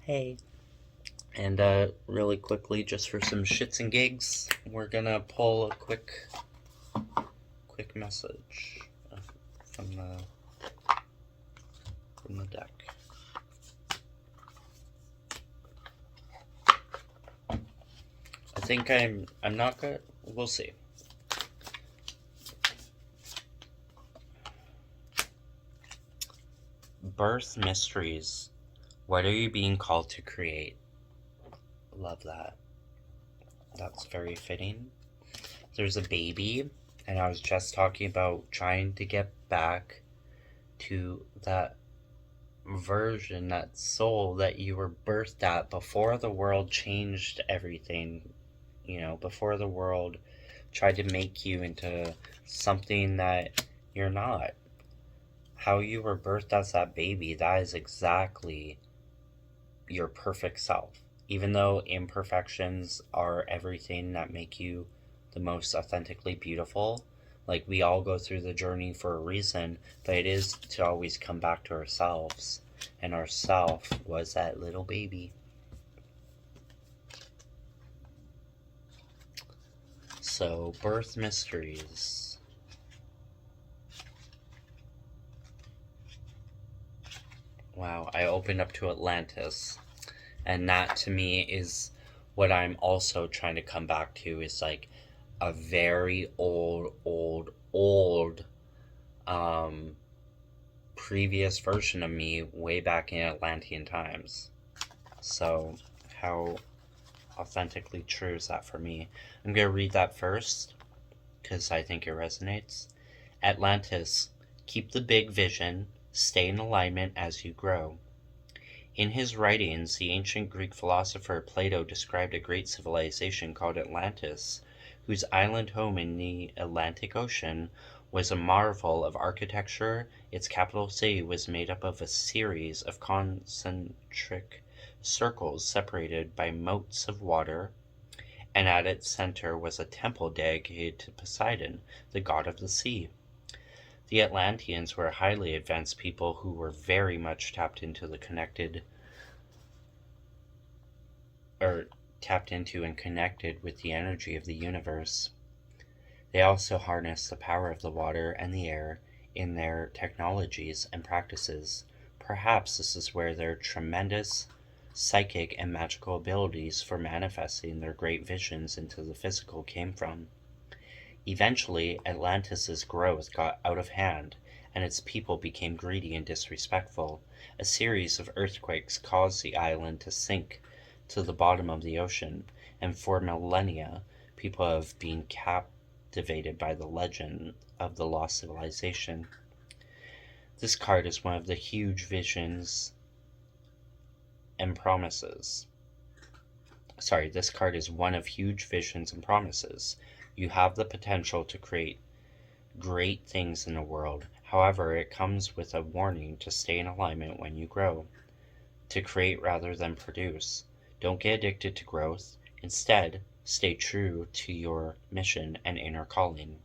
Hey. And really quickly, just for some shits and gigs, we're gonna pull a quick message from the deck. I think I'm not good. We'll see. Birth mysteries. What are you being called to create? Love that. That's very fitting. There's a baby, and I was just talking about trying to get back to that version, that soul that you were birthed at before the world changed everything, before the world tried to make you into something that you're not. How you were birthed as that baby, that is exactly your perfect self. Even though imperfections are everything that make you the most authentically beautiful, like we all go through the journey for a reason, but it is to always come back to ourselves. And our self was that little baby. So, birth mysteries. Wow, I opened up to Atlantis. And that to me is what I'm also trying to come back to, is like a very old previous version of me way back in Atlantean times. So how authentically true is that for me? I'm going to read that first because I think it resonates. Atlantis, keep the big vision, stay in alignment as you grow. In his writings, the ancient Greek philosopher Plato described a great civilization called Atlantis, whose island home in the Atlantic Ocean was a marvel of architecture. Its capital city was made up of a series of concentric circles separated by moats of water, and at its center was a temple dedicated to Poseidon, the god of the sea. The Atlanteans were a highly advanced people who were very much tapped into and connected with the energy of the universe. They also harnessed the power of the water and the air in their technologies and practices. Perhaps this is where their tremendous psychic and magical abilities for manifesting their great visions into the physical came from. Eventually, Atlantis' growth got out of hand, and its people became greedy and disrespectful. A series of earthquakes caused the island to sink to the bottom of the ocean, and for millennia, people have been captivated by the legend of the lost civilization. This card is one of the huge visions and promises. This card is one of huge visions and promises. You have the potential to create great things in the world. However, it comes with a warning to stay in alignment when you grow, to create rather than produce. Don't get addicted to growth. Instead, stay true to your mission and inner calling.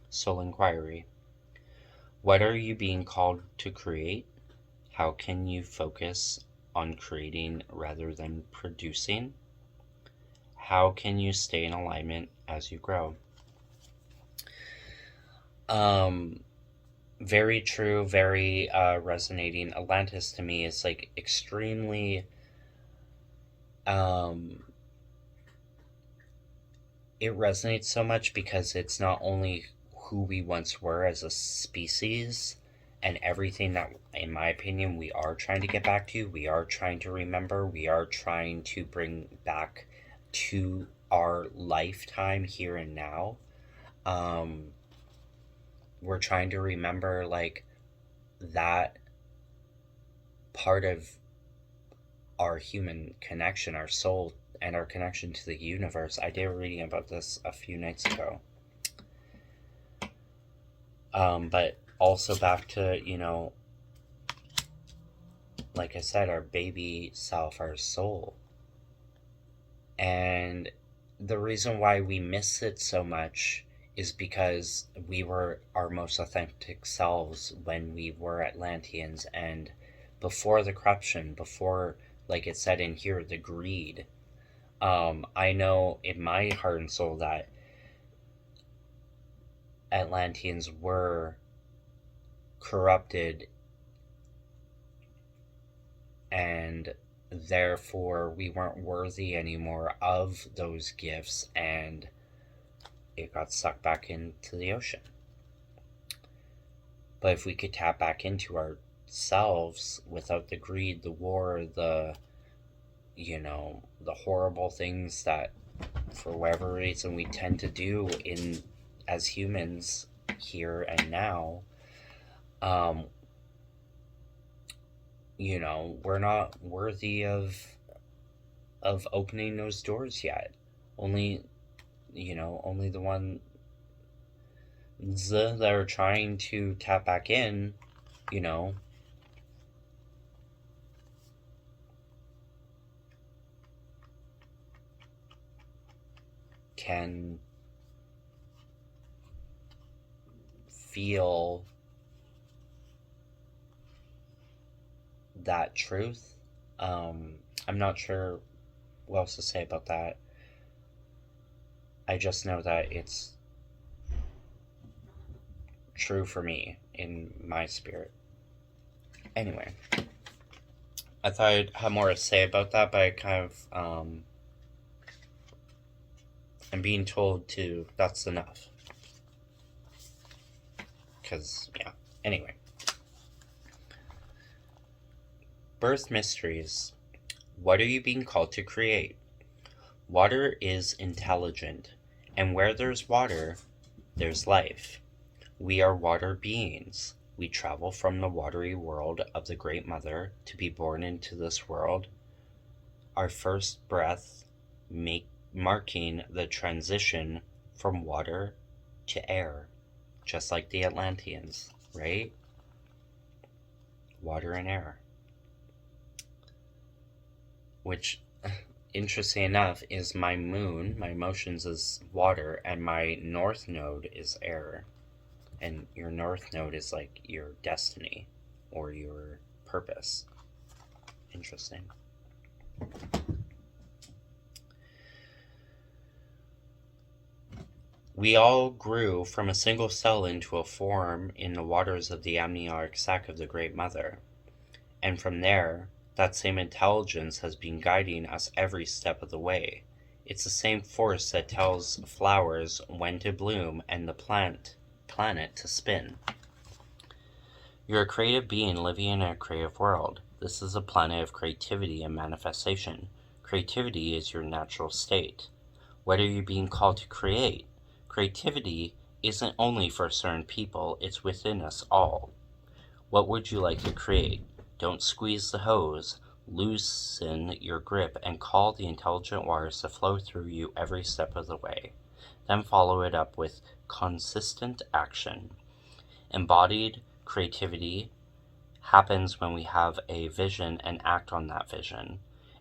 Soul Inquiry. What are you being called to create? How can you focus on creating rather than producing? How can you stay in alignment as you grow? Very true, very resonating. Atlantis to me is like extremely it resonates so much because it's not only who we once were as a species and everything that, in my opinion, we are trying to get back to, we are trying to remember, we are trying to bring back to our lifetime here and now. We're trying to remember like that part of our human connection, our soul, and our connection to the universe. I did a reading about this a few nights ago. But also back to, like I said, our baby self, our soul. And the reason why we miss it so much is because we were our most authentic selves when we were Atlanteans, and before the corruption, before like it said in here, the greed. I know in my heart and soul that Atlanteans were corrupted, and therefore we weren't worthy anymore of those gifts, and it got sucked back into the ocean. But if we could tap back into ourselves without the greed, the war, the horrible things that for whatever reason we tend to do in as humans here and now, we're not worthy of opening those doors yet. Only the ones that are trying to tap back in, can feel that truth. I'm not sure what else to say about that. I just know that it's true for me in my spirit. Anyway, I thought I'd have more to say about that, but I kind of I'm being told to that's enough. Because, yeah. Anyway. Birth mysteries. What are you being called to create? Water is intelligent, and where there's water, there's life. We are water beings. We travel from the watery world of the Great Mother to be born into this world. Our first breath marking the transition from water to air, just like the Atlanteans, right? Water and air. Which, interesting enough, is my moon. My emotions is water, and my north node is air. And your north node is like your destiny or your purpose. Interesting. We all grew from a single cell into a form in the waters of the amniotic sac of the Great Mother. And from there, that same intelligence has been guiding us every step of the way. It's the same force that tells flowers when to bloom and the planet to spin. You're a creative being living in a creative world. This is a planet of creativity and manifestation. Creativity is your natural state. What are you being called to create? Creativity isn't only for certain people, it's within us all. What would you like to create? Don't squeeze the hose. Loosen your grip and call the intelligent waters to flow through you every step of the way. Then follow it up with consistent action. Embodied creativity happens when we have a vision and act on that vision.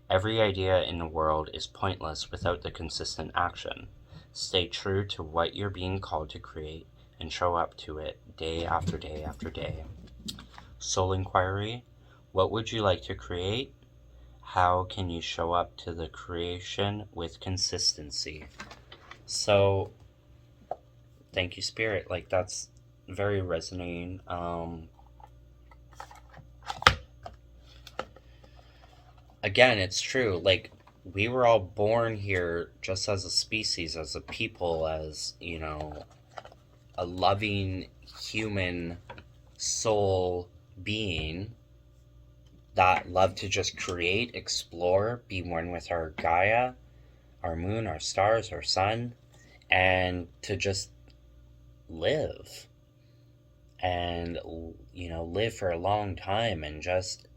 Every idea in the world is pointless without the consistent action. Stay true to what you're being called to create and show up to it day after day after day. Soul inquiry. What would you like to create? How can you show up to the creation with consistency? So, thank you, Spirit. Like, that's very resonating. Again, it's true. Like, we were all born here just as a species, as a people, as, a loving human soul being that love to just create, explore, be one with our Gaia, our moon, our stars, our sun, and to just live and, live for a long time and just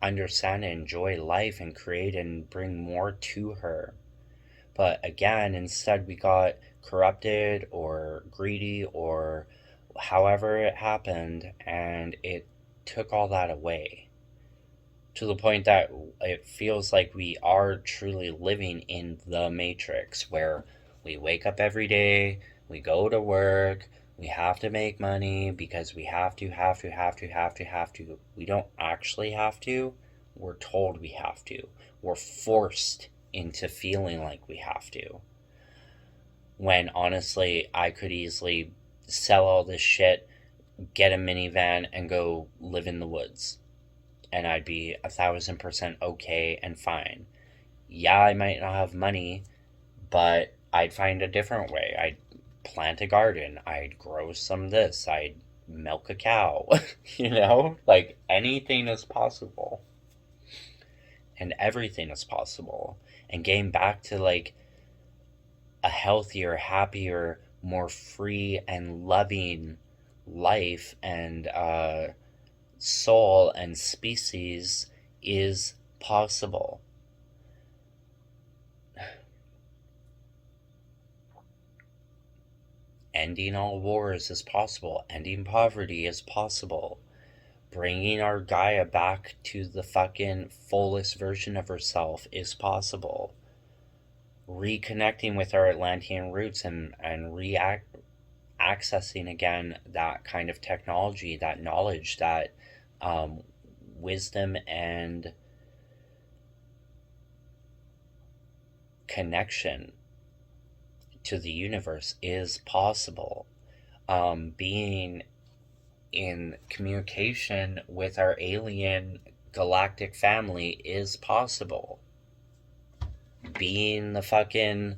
understand and enjoy life and create and bring more to her. But again, instead we got corrupted or greedy or however it happened, and it took all that away to the point that it feels like we are truly living in the Matrix, where we wake up every day, we go to work, we have to make money because we have to. We don't actually have to. We're told we have to. We're forced into feeling like we have to. When honestly, I could easily sell all this shit, get a minivan, and go live in the woods. And I'd be 1,000% okay and fine. Yeah, I might not have money, but I'd find a different way. I'd plant a garden. I'd grow some this. I'd milk a cow. Like anything is possible. And everything is possible. And getting back to like a healthier, happier, more free and loving life and soul and species is possible. Ending all wars is possible. Ending poverty is possible. Bringing our Gaia back to the fucking fullest version of herself is possible. Reconnecting with our Atlantean roots and accessing again that kind of technology, that knowledge, that wisdom and connection to the universe is possible. Being in communication with our alien galactic family is possible. Being the fucking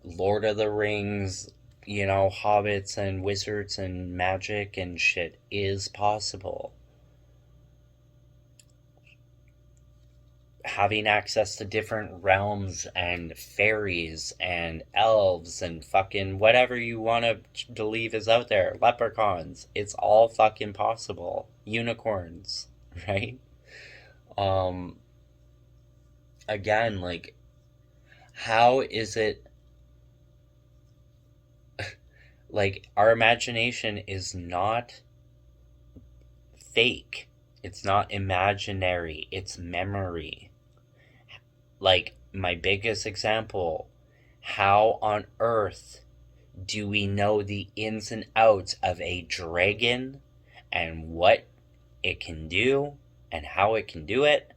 Lord of the Rings, hobbits and wizards and magic and shit is possible. Having access to different realms and fairies and elves and fucking whatever you want to believe is out there, leprechauns, it's all fucking possible. Unicorns, right? Again, like, how is it like our imagination is not fake, it's not imaginary, it's memory. Like, my biggest example, how on earth do we know the ins and outs of a dragon and what it can do and how it can do it?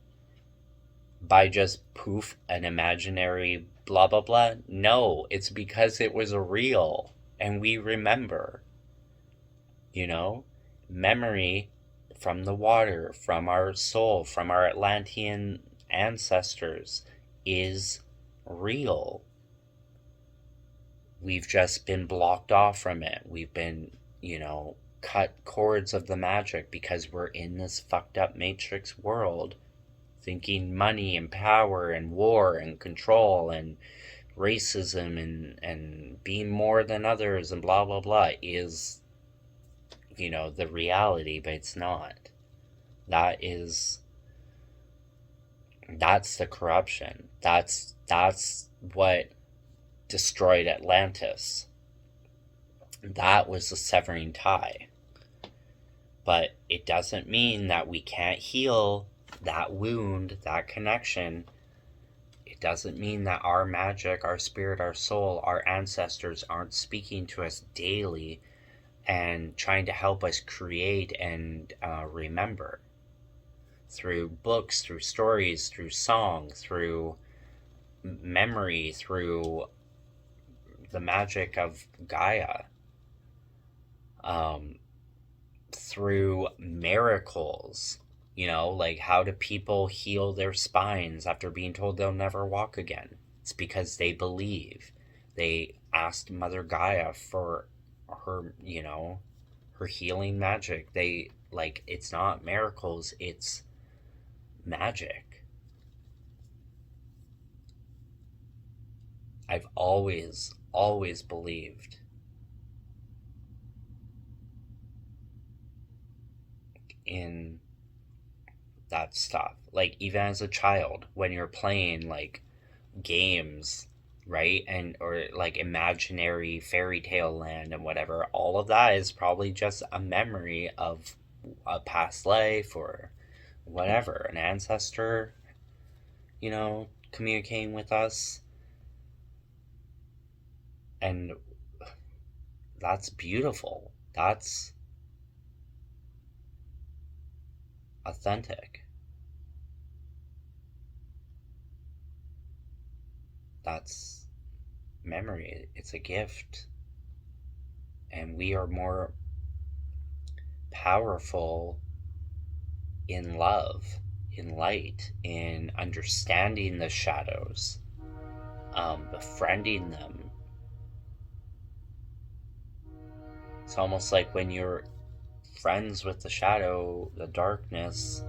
By just poof, an imaginary blah blah blah? No, it's because it was real and we remember. Memory from the water, from our soul, from our Atlantean ancestors is real. We've just been blocked off from it. We've been, cut cords of the magic because we're in this fucked up matrix world, thinking money and power and war and control and racism and being more than others and blah blah blah is, the reality, but it's not. That's the corruption. That's what destroyed Atlantis. That was the severing tie. But it doesn't mean that we can't heal that wound, that connection. It doesn't mean that our magic, our spirit, our soul, our ancestors aren't speaking to us daily and trying to help us create and remember. Through books, through stories, through song, through memory, through the magic of Gaia, through miracles. Like, how do people heal their spines after being told they'll never walk again? It's because they believe. They asked Mother Gaia for her, her healing magic. It's not miracles, it's magic. I've always believed in that stuff. Like, even as a child, when you're playing like games, right, or like imaginary fairy tale land and whatever, all of that is probably just a memory of a past life or whatever, an ancestor, communicating with us. And that's beautiful. That's authentic. That's memory. It's a gift. And we are more powerful in love, in light, in understanding the shadows, befriending them. It's almost like when you're friends with the shadow, the darkness,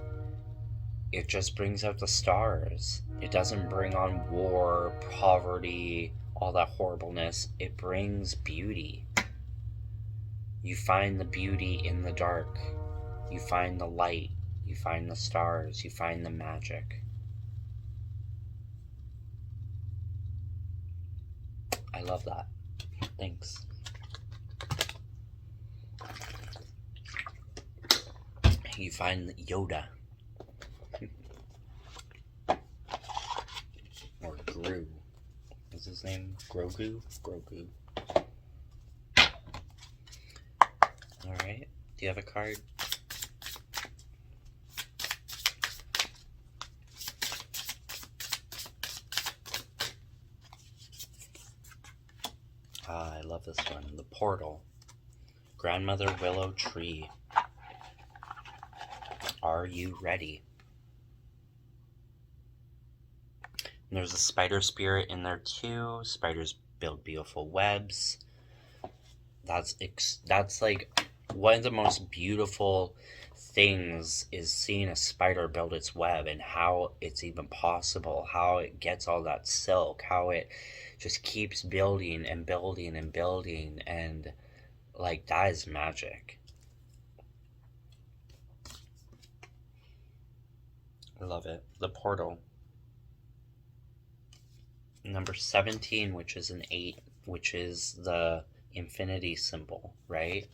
it just brings out the stars. It doesn't bring on war, poverty, all that horribleness. It brings beauty. You find the beauty in the dark. You find the light. You find the stars. You find the magic. I love that. Thanks. You find Yoda. Or Gru. What's his name? Grogu? Grogu. Alright. Do you have a card? Ah, I love this one. The Portal. Grandmother Willow Tree. Are you ready? And there's a spider spirit in there too. Spiders build beautiful webs. That's like one of the most beautiful things is seeing a spider build its web and how it's even possible, how it gets all that silk, how it just keeps building and building and building, and like that is magic. I love it. The Portal. Number 17, which is an 8, which is the infinity symbol, right?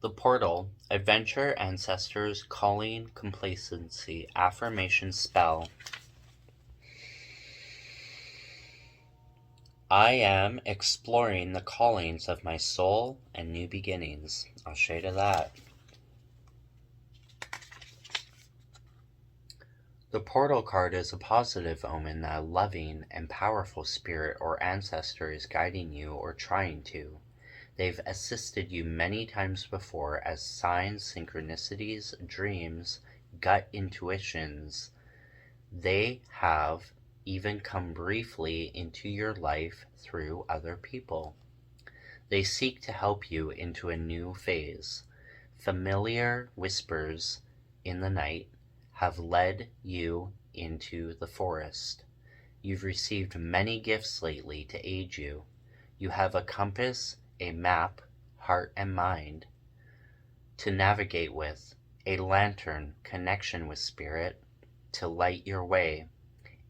The Portal, adventure, ancestors, calling, complacency, affirmation spell. I am exploring the callings of my soul and new beginnings. I'll shade of that. The Portal card is a positive omen that a loving and powerful spirit or ancestor is guiding you or trying to. They've assisted you many times before as signs, synchronicities, dreams, gut intuitions. They have even come briefly into your life through other people. They seek to help you into a new phase. Familiar whispers in the night have led you into the forest. You've received many gifts lately to aid you. You have a compass, a map, heart and mind to navigate with, a lantern, connection with spirit to light your way,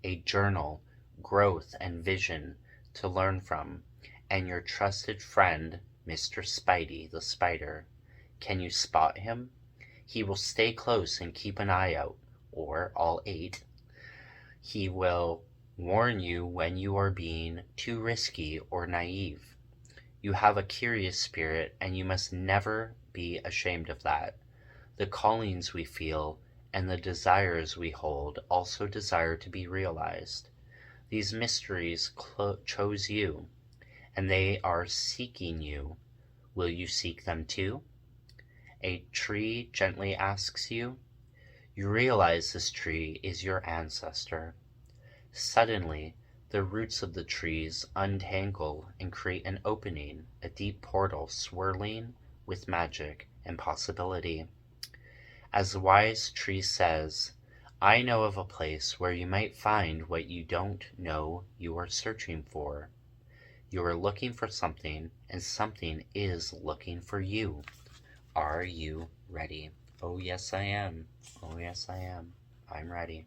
a journal, growth and vision to learn from, and your trusted friend, Mr. Spidey the Spider. Can you spot him? He will stay close and keep an eye out, or all 8. He will warn you when you are being too risky or naive. You have a curious spirit, and you must never be ashamed of that. The callings we feel and the desires we hold also desire to be realized. These mysteries chose you, and they are seeking you. Will you seek them too? A tree gently asks you. You realize this tree is your ancestor. Suddenly, the roots of the trees untangle and create an opening, a deep portal swirling with magic and possibility. As the wise tree says, I know of a place where you might find what you don't know you are searching for. You are looking for something, and something is looking for you. Are you ready? Oh, yes, I am. Oh, yes, I am. I'm ready.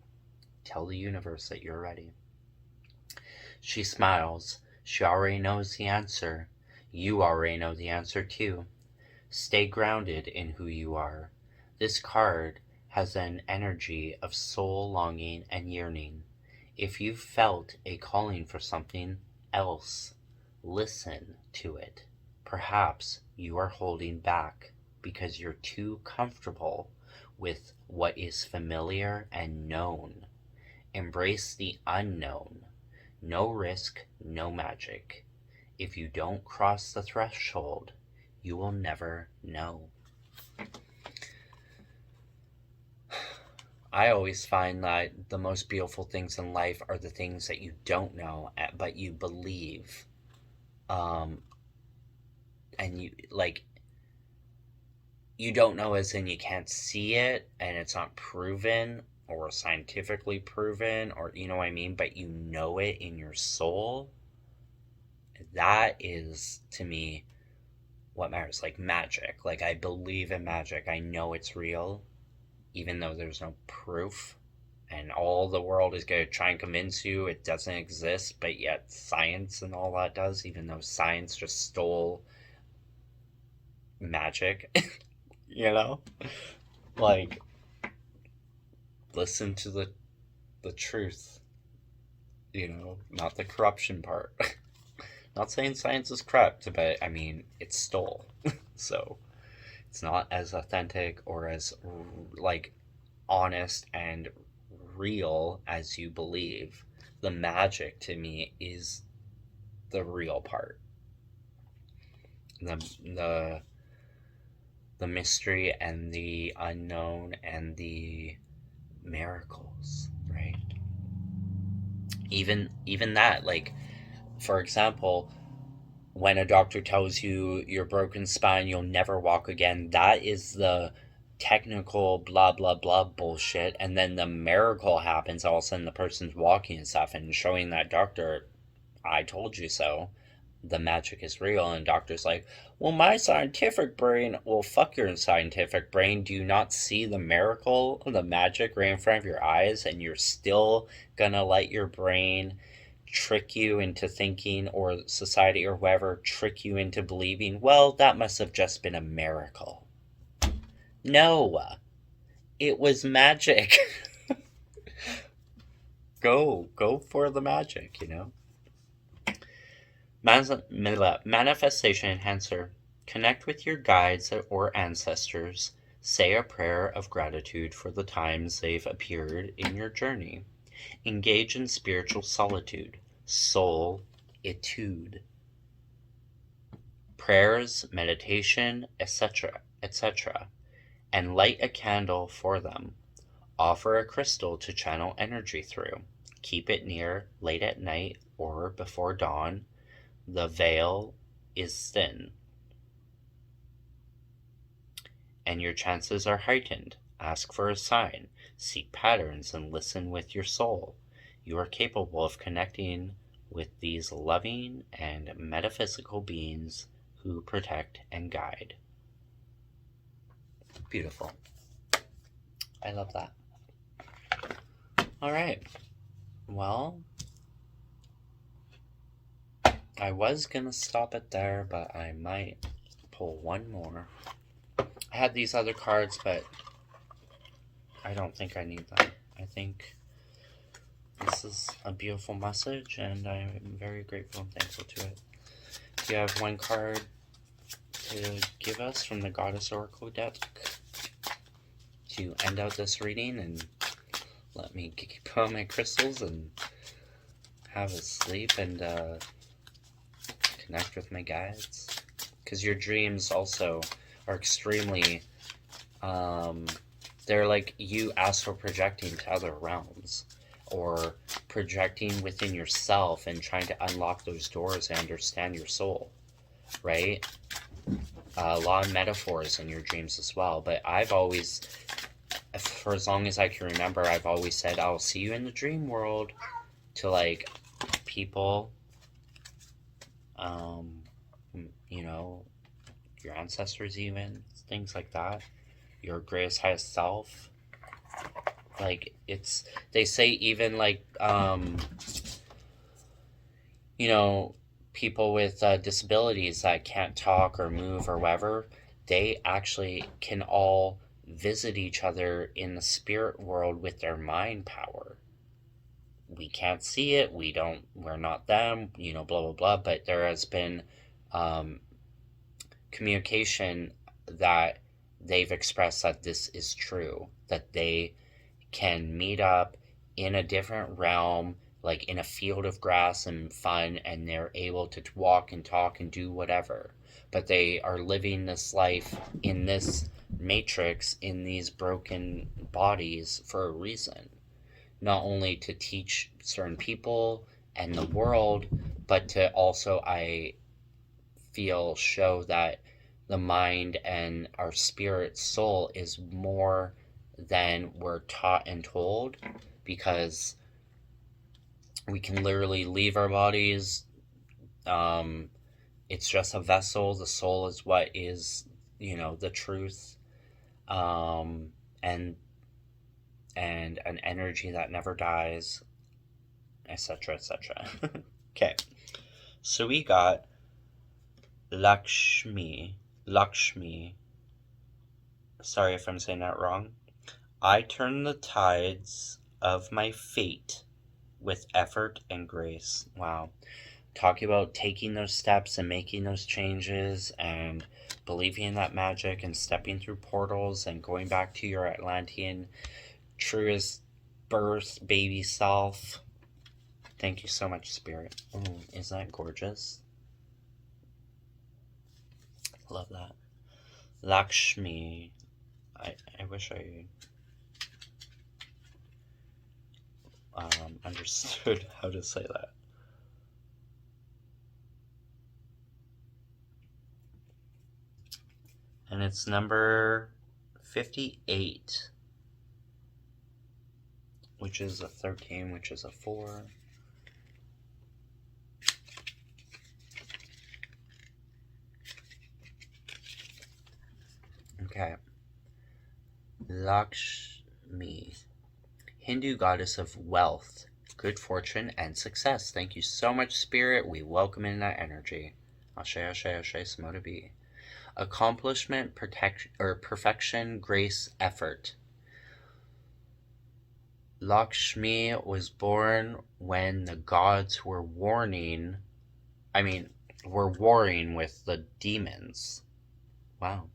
Tell the universe that you're ready. She smiles. She already knows the answer. You already know the answer too. Stay grounded in who you are. This card has an energy of soul longing and yearning. If you've felt a calling for something else, listen to it. Perhaps you are holding back because you're too comfortable with what is familiar and known. Embrace the unknown. No risk, no magic. If you don't cross the threshold, you will never know. I always find that the most beautiful things in life are the things that you don't know, but you believe. And you, like, you don't know as in you can't see it and it's not proven or scientifically proven, or you know what I mean, but you know it in your soul. That is, to me, what matters. Like magic. Like, I believe in magic. I know it's real, even though there's no proof, and all the world is going to try and convince you it doesn't exist, but yet science and all that does, even though science just stole magic. You know? Like, listen to the truth, you know, not the corruption part. Not saying science is corrupt, but I mean, it's stole. So it's not as authentic or as, like, honest and real as you believe. The magic, to me, is the real part. The mystery and the unknown and the miracles, right? Even that, like, for example, when a doctor tells you your broken spine, you'll never walk again, that is the technical blah blah blah bullshit, and then the miracle happens. All of a sudden the person's walking and stuff and showing that doctor, I told you so. The magic is real, and doctor's like, well, my scientific brain, well, fuck your scientific brain. Do you not see the miracle, the magic right in front of your eyes, and you're still gonna let your brain trick you into thinking, or society or whoever trick you into believing, well, that must have just been a miracle? No, it was magic. Go for the magic, you know? Manifestation enhancer. Connect with your guides or ancestors. Say a prayer of gratitude for the times they've appeared in your journey. Engage in spiritual solitude. Soul etude. Prayers, meditation, etc., etc. And light a candle for them. Offer a crystal to channel energy through. Keep it near late at night or before dawn. The veil is thin, and your chances are heightened. Ask for a sign, seek patterns, and listen with your soul. You are capable of connecting with these loving and metaphysical beings who protect and guide. Beautiful. I love that. All right. Well, I was going to stop it there, but I might pull one more. I had these other cards, but I don't think I need them. I think this is a beautiful message, and I'm very grateful and thankful to it. Do you have one card to give us from the Goddess Oracle deck to end out this reading and let me keep on my crystals and have a sleep and connect with my guides? Because your dreams also are extremely, they're like you astral projecting to other realms, or projecting within yourself and trying to unlock those doors and understand your soul, right? A lot of metaphors in your dreams as well, but I've always, for as long as I can remember, I've always said, I'll see you in the dream world, to like people, you know, your ancestors, even things like that, your greatest highest self. Like, it's, they say even like, you know, people with disabilities that can't talk or move or whatever, they actually can all visit each other in the spirit world with their mind power. We can't see it, we're not them, blah, blah, blah, but there has been communication that they've expressed that this is true, that they can meet up in a different realm, like in a field of grass and fun, and they're able to walk and talk and do whatever. But they are living this life in this matrix, in these broken bodies for a reason. Not only to teach certain people and the world, but to also, I feel, show that the mind and our spirit soul is more than we're taught and told, because we can literally leave our bodies. It's just a vessel. The soul is what is, the truth, and an energy that never dies, etc., etc. Okay, so we got Lakshmi. Sorry if I'm saying that wrong. I turn the tides of my fate with effort and grace. Wow. Talking about taking those steps and making those changes and believing in that magic and stepping through portals and going back to your Atlantean truest birth baby self. Thank you so much, Spirit. Oh, isn't that gorgeous? Love that. Lakshmi. I wish I understood how to say that. And it's number 58, which is a 13, which is a 4. Okay. Lakshmi, Hindu goddess of wealth, good fortune, and success. Thank you so much, Spirit. We welcome in that energy. Ashe, ashe, ashe, Samoda B. Accomplishment, perfection, grace, effort. Lakshmi was born when the gods were warring with the demons. Wow.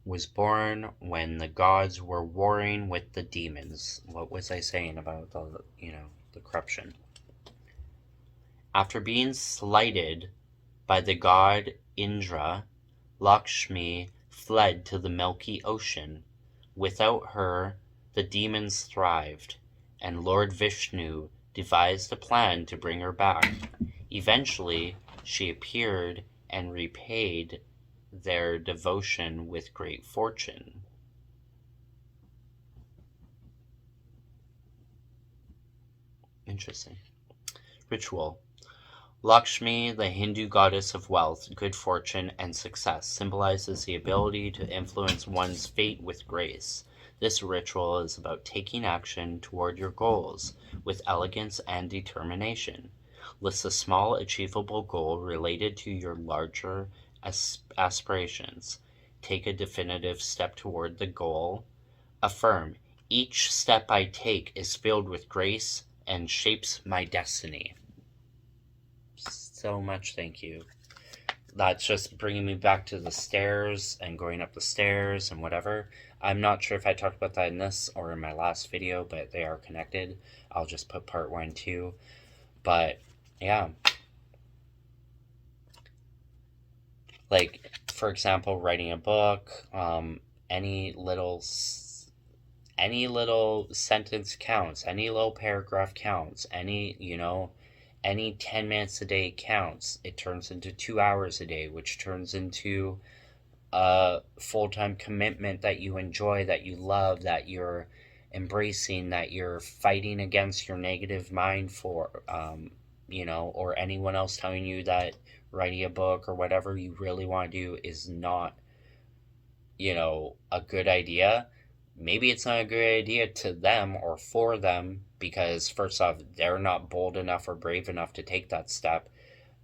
Was born when the gods were warring with the demons. What was I saying about the corruption? After being slighted by the god Indra, Lakshmi fled to the Milky Ocean. Without her, the demons thrived, and Lord Vishnu devised a plan to bring her back. Eventually, she appeared and repaid their devotion with great fortune. Interesting. Ritual. Lakshmi, the Hindu goddess of wealth, good fortune, and success, symbolizes the ability to influence one's fate with grace. This ritual is about taking action toward your goals with elegance and determination. List a small achievable goal related to your larger aspirations. Take a definitive step toward the goal. Affirm, each step I take is filled with grace and shapes my destiny. So much thank you. That's just bringing me back to the stairs and going up the stairs and whatever. I'm not sure if I talked about that in this or in my last video, but they are connected. I'll just put part 1 and 2. But yeah. Like, for example, writing a book, any little sentence counts, any little paragraph counts, any 10 minutes a day counts. It turns into 2 hours a day, which turns into a full-time commitment that you enjoy, that you love, that you're embracing, that you're fighting against your negative mind for, or anyone else telling you that writing a book or whatever you really want to do is not, a good idea. Maybe it's not a good idea to them or for them, because first off, they're not bold enough or brave enough to take that step.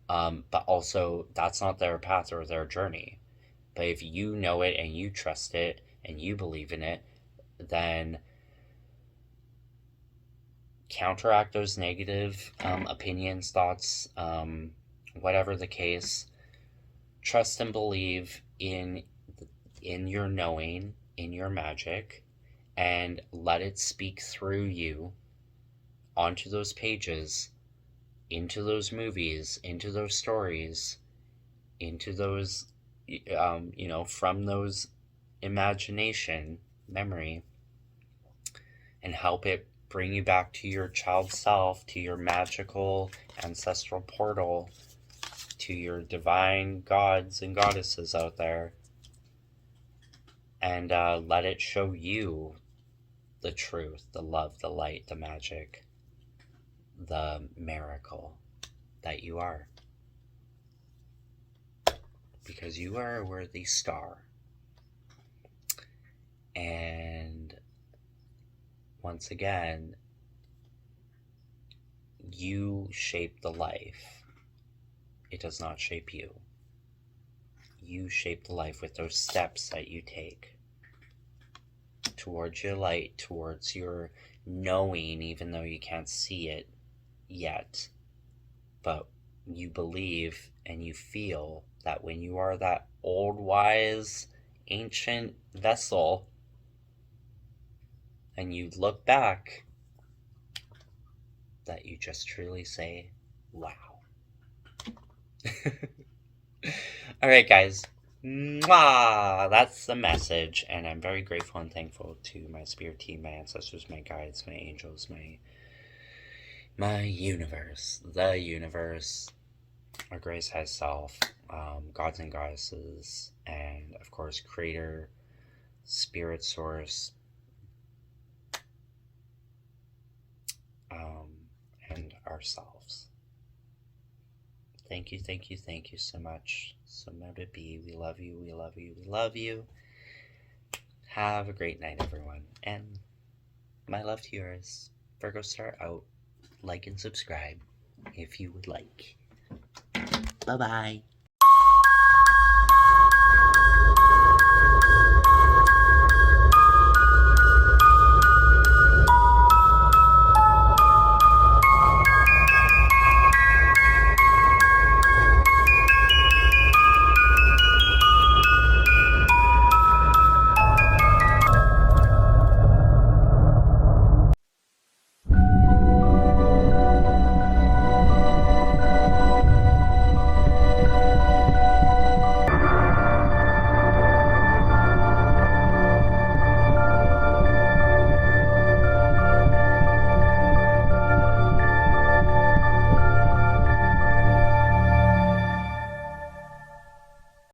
But also, that's not their path or their journey. But if you know it and you trust it and you believe in it, then counteract those negative opinions, thoughts, whatever the case. Trust and believe in your knowing, in your magic, and let it speak through you onto those pages, into those movies, into those stories, into those, from those imagination, memory, and help it bring you back to your child self, to your magical ancestral portal, to your divine gods and goddesses out there, and let it show you the truth, the love, the light, the magic, the miracle that you are. Because you are a worthy star. And once again, you shape the life. It does not shape you. You shape the life with those steps that you take towards your light, towards your knowing, even though you can't see it yet. But you believe and you feel that when you are that old, wise, ancient vessel, and you look back, that you just truly say, wow. Alright, guys. Mwah! That's the message, and I'm very grateful and thankful to my spirit team, my ancestors, my guides, my angels, my universe, the universe, our grace high self, gods and goddesses, and of course, creator, spirit source, and ourselves. Thank you, thank you, thank you so much. So mote it be. We love you, we love you, we love you. Have a great night, everyone. And my love to yours. VirgoStar out. Like and subscribe if you would like. Bye-bye.